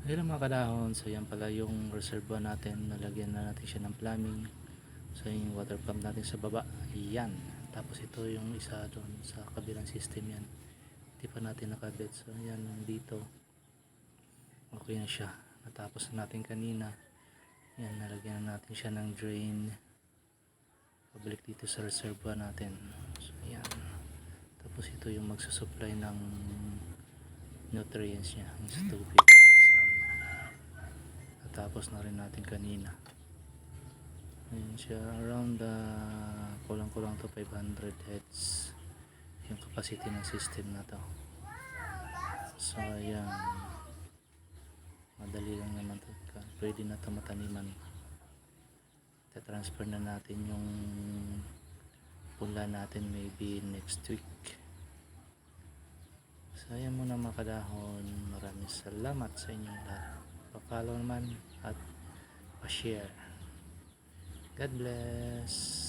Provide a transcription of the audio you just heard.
Ayun mga kadahon, so yan pala yung reservoir natin, nalagyan na natin siya ng plumbing. So yung water pump natin sa baba, yan. Tapos ito yung isa doon sa kabilang system, yan hindi pa natin nakabit. So yan dito, okay na siya, natapos na natin kanina. Yan, nalagyan na natin siya ng drain pabalik dito sa reservoir natin. So yan, tapos ito yung magsusupply ng nutrients niya sa tubig. So natapos na rin natin kanina. Ayan siya, around kulang-kulang to 500 heads yung capacity ng system na to. So ayan, madali lang naman to, pwede na to mataniman. Transfer na natin yung pula natin maybe next week. So ayan muna mga kadahon, maraming salamat sa inyong lahat, pa-follow naman at pa-share. God bless.